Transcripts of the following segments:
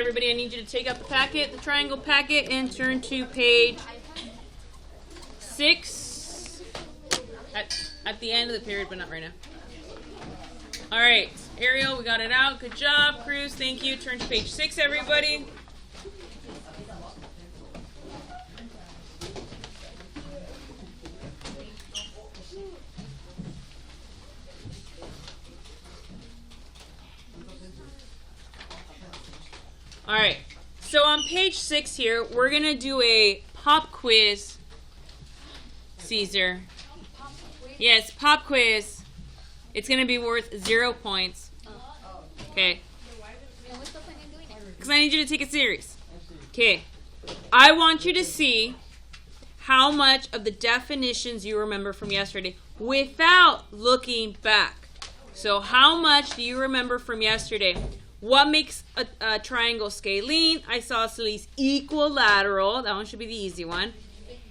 everybody, I need you to take out the packet, the triangle packet, and turn to page 6 at the end of the period, but not right now. All right, Ariel, we got it out. Good job. Cruz, thank you. Turn to page 6, everybody. All right, so on page 6 here, we're going to do a pop quiz, Caesar. Yes, pop quiz. It's going to be worth 0 points. Okay. Because I need you to take it serious. Okay. I want you to see how much of the definitions you remember from yesterday without looking back. So how much do you remember from yesterday? What makes a triangle scalene, isosceles, equilateral? That one should be the easy one.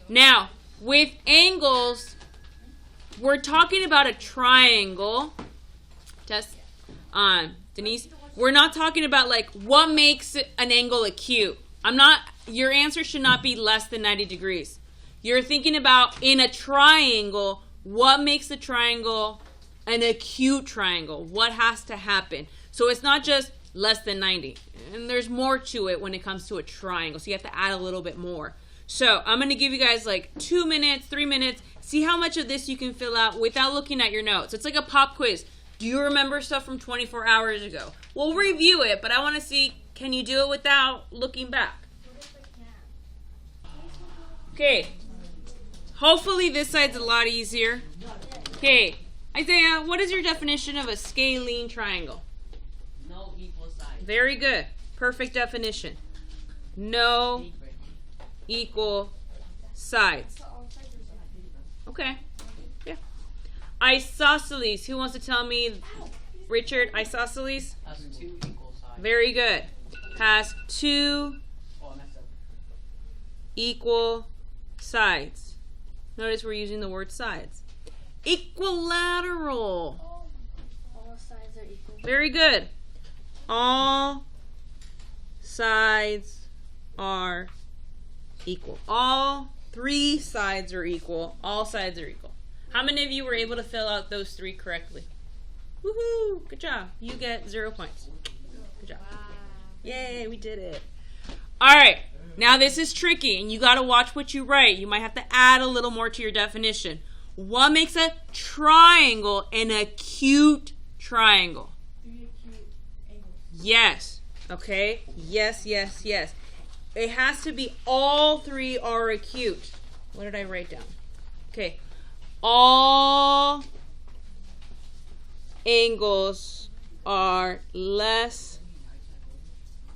Now, with angles, we're talking about a triangle. Tess, Denise, we're not talking about like what makes an angle acute. Your answer should not be less than 90 degrees. You're thinking about in a triangle, what makes a triangle an acute triangle? What has to happen? So it's not just less than 90. And there's more to it when it comes to a triangle. So you have to add a little bit more. So I'm going to give you guys like 2 minutes, 3 minutes. See how much of this you can fill out without looking at your notes. It's like a pop quiz. Do you remember stuff from 24 hours ago? We'll review it, but I want to see, can you do it without looking back? Okay. Hopefully this side's a lot easier. Okay. Isaiah, what is your definition of a scalene triangle? No equal sides. Very good. Perfect definition. No equal sides. Okay. Yeah. Isosceles. Who wants to tell me, Richard, isosceles? Has 2 equal sides. Very good. Has 2 equal sides. Notice we're using the word sides. Equilateral. All sides are equal. Very good. All sides are equal. All 3 sides are equal. All sides are equal. How many of you were able to fill out those 3 correctly? Woohoo! Good job. You get 0 points. Good job. Wow. Yay, we did it. All right. Now this is tricky, and you got to watch what you write. You might have to add a little more to your definition. What makes a triangle an acute triangle? 3 acute angles. Yes. Okay. Yes, yes, yes. It has to be all 3 are acute. What did I write down? Okay. All angles are less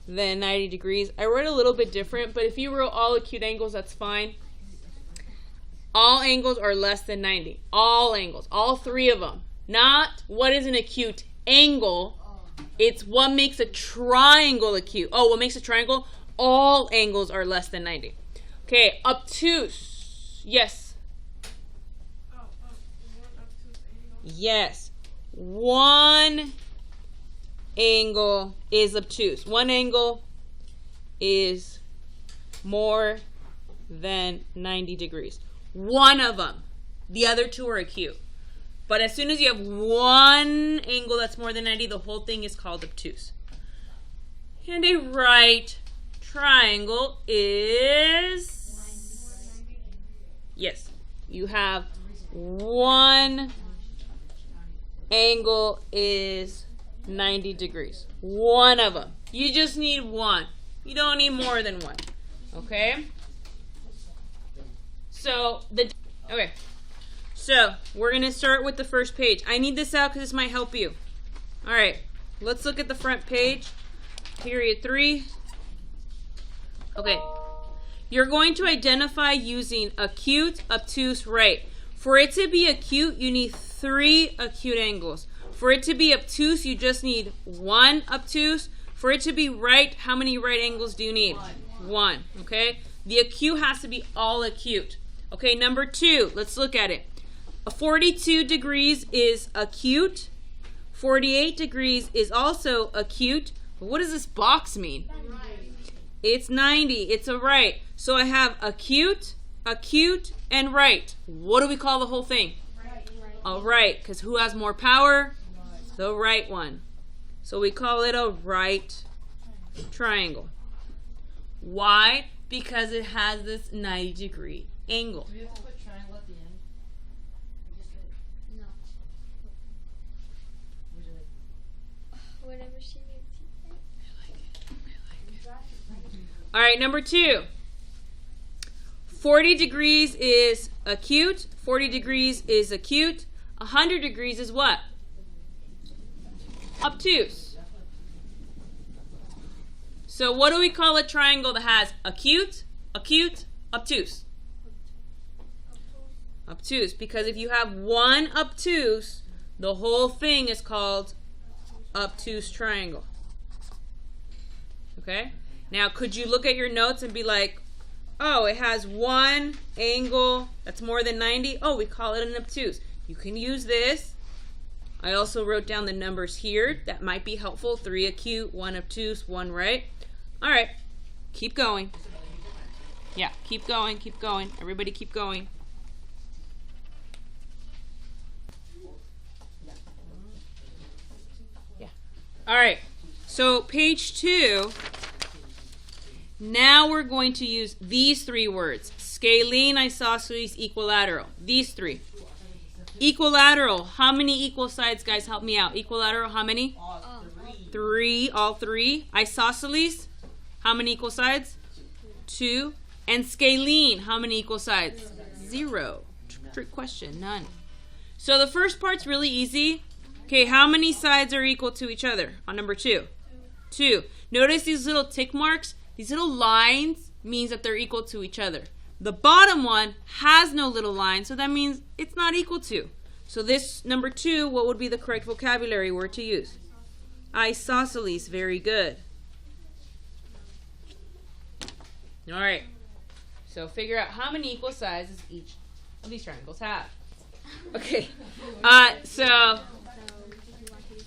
than 90 degrees. I wrote a little bit different, but if you wrote all acute angles, that's fine. All angles are less than 90. All angles. All 3 of them. Not what is an acute angle. It's what makes a triangle acute. Oh, what makes a triangle? All angles are less than 90. Okay, obtuse. Yes. Yes. One angle is obtuse. One angle is more than 90 degrees. One of them. The other 2 are acute. But as soon as you have one angle that's more than 90, the whole thing is called obtuse. And a right triangle is... Yes. You have one angle is 90 degrees. One of them. You just need one. You don't need more than one. Okay? So we're going to start with the first page. I need this out because this might help you. All right. Let's look at the front page. Period 3. Okay. You're going to identify using acute, obtuse, right. For it to be acute, you need 3 acute angles. For it to be obtuse, you just need 1 obtuse. For it to be right, how many right angles do you need? 1. Okay? The acute has to be all acute. Okay, number 2, let's look at it. 42 degrees is acute. 48 degrees is also acute. But what does this box mean? It's 90. It's a right. So I have acute, and right. What do we call the whole thing? A right. Because who has more power? The right one. So we call it a right triangle. Why? Because it has this 90-degree angle. Do we have to put triangle at the end? No. Would you like? Whatever she needs. All right, number 2. 40 degrees is acute. 40 degrees is acute. 100 degrees is what? Obtuse. So what do we call a triangle that has acute, obtuse? Obtuse, because if you have one obtuse, the whole thing is called obtuse triangle. Okay? Now, could you look at your notes and be like, oh, it has one angle that's more than 90? Oh, we call it an obtuse. You can use this. I also wrote down the numbers here. That might be helpful. 3 acute, 1 obtuse, 1 right. All right. Keep going. Yeah, keep going, keep going. Everybody keep going. Yeah. All right. So page 2. Now we're going to use these 3 words. Scalene, isosceles, equilateral. These 3. Equilateral. How many equal sides, guys? Help me out. Equilateral, how many? All 3. 3. All 3. Isosceles, how many equal sides? 2. And scalene, how many equal sides? 0. Trick question. None. So the first part's really easy. Okay, how many sides are equal to each other on number 2? 2. Notice these little tick marks. These little lines means that they're equal to each other. The bottom one has no little line, so that means it's not equal to. So this number 2, what would be the correct vocabulary word to use? Isosceles. Very good. All right. So figure out how many equal sizes each of these triangles have. Okay. So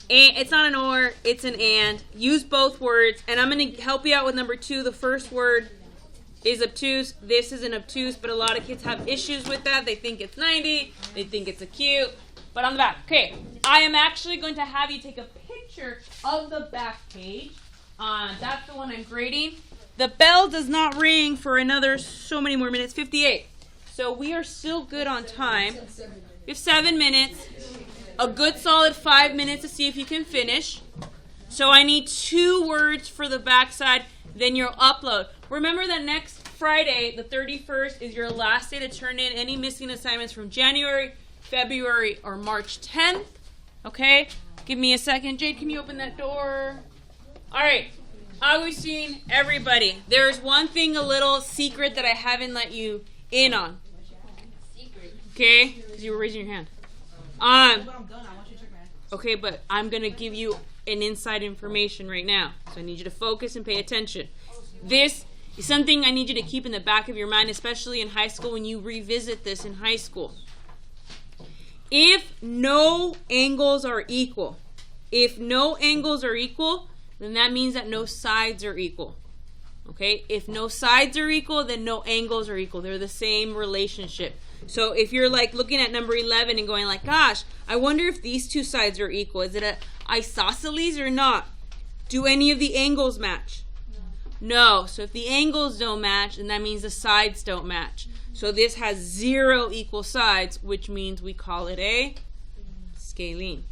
it's not an or, it's an and. Use both words, and I'm going to help you out with number 2. The first word is obtuse. This is an obtuse, but a lot of kids have issues with that. They think it's 90. They think it's acute. But on the back. Okay. I am actually going to have you take a picture of the back page. That's the one I'm grading. The bell does not ring for another so many more minutes. 58. So we are still good on time. We have 7 minutes. A good solid 5 minutes to see if you can finish. So I need 2 words for the backside. Then you'll upload. Remember that next Friday, the 31st, is your last day to turn in any missing assignments from January, February, or March 10th. Okay? Give me a second. Jade, can you open that door? All right. Augustine, everybody. There's one thing, a little secret that I haven't let you in on. Okay? Because you were raising your hand. But I'm done. I want you to check my hand. Okay, but I'm going to give you an inside information right now. So I need you to focus and pay attention. This is something I need you to keep in the back of your mind, especially in high school when you revisit this in high school. If no angles are equal, then that means that no sides are equal. Okay? If no sides are equal, then no angles are equal. They're the same relationship. So if you're like looking at number 11 and going like, gosh, I wonder if these 2 sides are equal. Is it an isosceles or not? Do any of the angles match? No. So if the angles don't match, then that means the sides don't match. So this has 0 equal sides, which means we call it a scalene.